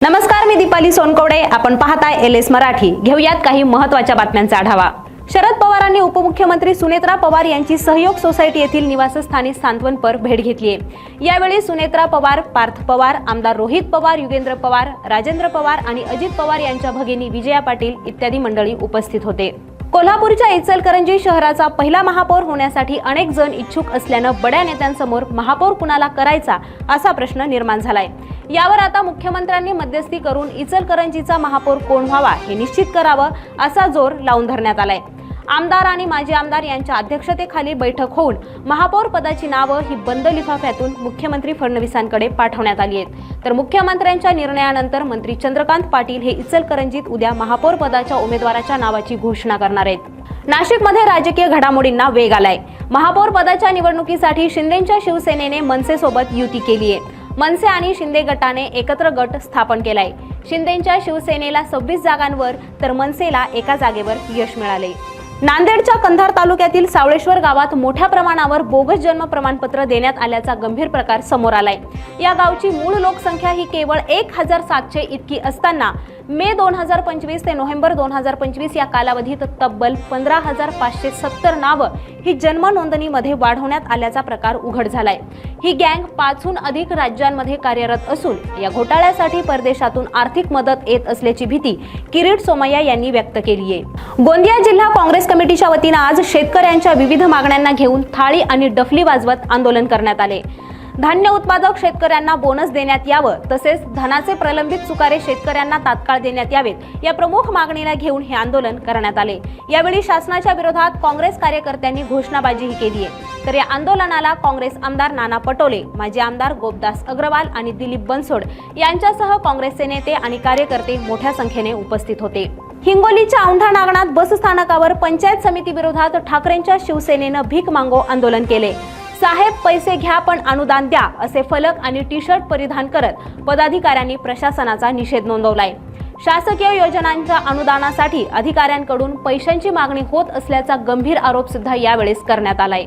नमस्कार, मी दीपाली सोनकवडे. आपण पाहताय LS मराठी. घेऊयात काही महत्त्वाच्या बातम्यांचा आढावा. शरद पवारांनी उपमुख्यमंत्री सुनेत्रा पवार यांची सहयोग सोसायटी येथील निवासस्थानी सांत्वनपर भेट घेतली आहे. यावेळी सुनेत्रा पवार, पार्थ पवार, आमदार रोहित पवार, युगेंद्र पवार, राजेंद्र पवार आणि अजित पवार यांच्या भगिनी विजया पाटील इत्यादी मंडळी उपस्थित होते. कोल्हापूरच्या इचलकरंजी शहराचा पहिला महापौर होण्यासाठी अनेक जण इच्छुक असल्यानं बड्या नेत्यांसमोर महापौर कुणाला करायचा असा प्रश्न निर्माण झालाय. यावर आता मुख्यमंत्र्यांनी मध्यस्थी करून इचलकरंजीचा महापौर कोण व्हावा हे निश्चित करावं असा जोर लावून धरण्यात आलाय. आमदार आणि माजी आमदार यांच्या अध्यक्षतेखाली बैठक होऊन महापौर पदाची नावं ही बंद लिफाफ्यातून मुख्यमंत्री फडणवीसांकडे पाठवण्यात आली आहेत. तर मुख्यमंत्र्यांच्या निर्णयानंतर मंत्री चंद्रकांत पाटील हे इचलकरंजीत उद्या महापौर पदाच्या उमेदवाराच्या नावाची घोषणा करणार आहेत. नाशिकमध्ये राजकीय घडामोडींना वेग आलाय. महापौर पदाच्या निवडणुकीसाठी शिंदेच्या शिवसेनेने मनसेसोबत युती केली आहे. मनसे आणि शिंदे गटाने एकत्र गट स्थापन केलाय. शिंदेच्या शिवसेनेला 26 जागांवर तर मनसेला एका जागेवर यश मिळाले. नांदेडच्या कंधार तालुक्यातील सावळेश्वर गावात मोठ्या प्रमाणावर बोगस जन्म प्रमाणपत्र देण्यात आल्याचा गंभीर प्रकार समोर आलाय. या गावची मूळ लोकसंख्या ही केवळ 1700 इतकी असताना मे 2025 ते नोव्हेंबर 2025 या कालावधीत तब्बल 15,570 नावं ही जन्म नोंदणीमध्ये वाढवण्यात आल्याचा प्रकार उघड झालाय. ही गँग 5हून अधिक राज्यांमध्ये कार्यरत असून या घोटाळ्यासाठी परदेशातून आर्थिक मदत येत असल्याची भीती किरीट सोमय्या यांनी व्यक्त केली आहे. गोंदिया जिल्हा काँग्रेस कमिटीच्या वतीनं आज शेतकऱ्यांच्या विविध मागण्यांना घेऊन थाळी आणि डफली वाजवत आंदोलन करण्यात आले. धान्य उत्पादक शेतकऱ्यांना बोनस देण्यात यावं तसेच धनाचे प्रलंबित चुकारे शेतकऱ्यांना तात्काळ देण्यात यावेत या प्रमुख मागणीला घेऊन हे आंदोलन करण्यात आले. यावेळी शासनाच्या विरोधात काँग्रेस कार्यकर्त्यांनी घोषणाबाजीही केली आहे. तर या आंदोलनाला काँग्रेस आमदार नाना पटोले, माजी आमदार गोपदास अग्रवाल आणि दिलीप बनसोड यांच्यासह काँग्रेसचे नेते आणि कार्यकर्ते मोठ्या संख्येने उपस्थित होते. हिंगोलीच्या औंढा नागनाथ बस स्थानकावर पंचायत समिती विरोधात ठाकरेंच्या शिवसेनेनं भीक मागो आंदोलन केले. साहेब पैसे घ्या पण अनुदान द्या असे फलक आणि टी-शर्ट परिधान करत पदाधिकाऱ्यांनी प्रशासनाचा निषेध नोंदवलाय. शासकीय योजनांच्या अनुदानासाठी अधिकाऱ्यांकडून पैशांची मागणी होत असल्याचा गंभीर आरोप सुद्धा यावेळेस करण्यात आलाय.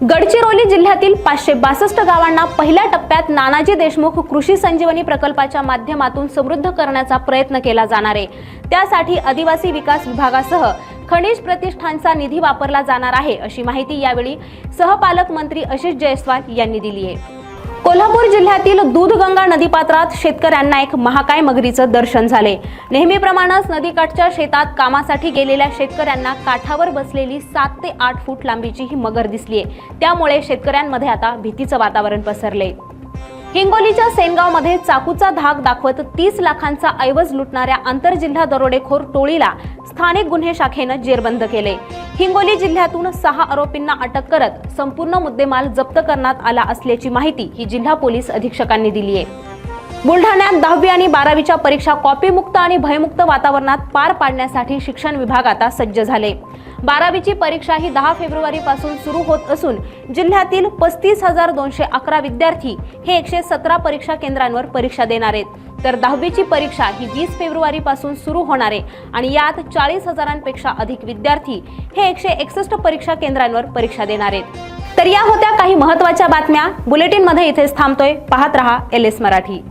गडचिरोली जिल्ह्यातील 562 गावांना पहिल्या टप्प्यात नानाजी देशमुख कृषी संजीवनी प्रकल्पाच्या माध्यमातून समृद्ध करण्याचा प्रयत्न केला जाणार आहे. त्यासाठी आदिवासी विकास विभागासह खनिज प्रतिष्ठानचा निधी वापरला जाणार आहे अशी माहिती यावेळी सहपालकमंत्री आशिष जयस्वाल यांनी दिली आहे. कोल्हापूर जिल्ह्यातील दूधगंगा नदीपात्रात शेतकऱ्यांना एक महाकाय मगरीचं दर्शन झाले. नेहमीप्रमाणेच नदीकाठच्या शेतात कामासाठी गेलेल्या शेतकऱ्यांना काठावर बसलेली 7 ते 8 फूट लांबीची ही मगर दिसलीये. त्यामुळे शेतकऱ्यांमध्ये आता भीतीचं वातावरण पसरले. हिंगोलीच्या सेनगावमध्ये चाकूचा धाक दाखवत 30 लाखांचा ऐवज लुटणाऱ्या आंतरजिल्हा दरोडेखोर टोळीला स्थानिक गुन्हे शाखेनं जेरबंद केले. हिंगोली जिल्ह्यातून 6 आरोपींना अटक करत संपूर्ण मुद्देमाल जप्त करण्यात आला असल्याची माहिती ही जिल्हा पोलीस अधीक्षकांनी दिली आहे. बुलढाण्यात 10वी आणि 12वीच्या परीक्षा कॉपीमुक्त आणि भयमुक्त वातावरणात पार पाडण्यासाठी शिक्षण विभाग आता सज्ज झाले. 12वीची परीक्षा ही 10 फेब्रुवारीपासून सुरू होत असून जिल्ह्यातील 35,211 विद्यार्थी हे 117 परीक्षा केंद्रांवर परीक्षा देणार आहेत. तर 10वीची परीक्षा ही 20 फेब्रुवारीपासून सुरू होणार आहे आणि यात 40,000पेक्षा अधिक विद्यार्थी हे 161 परीक्षा केंद्रांवर परीक्षा देणार आहेत. तर या होत्या काही महत्त्वाच्या बातम्या. बुलेटिनमध्ये इथेच थांबतोय. पाहत रहा LS मराठी.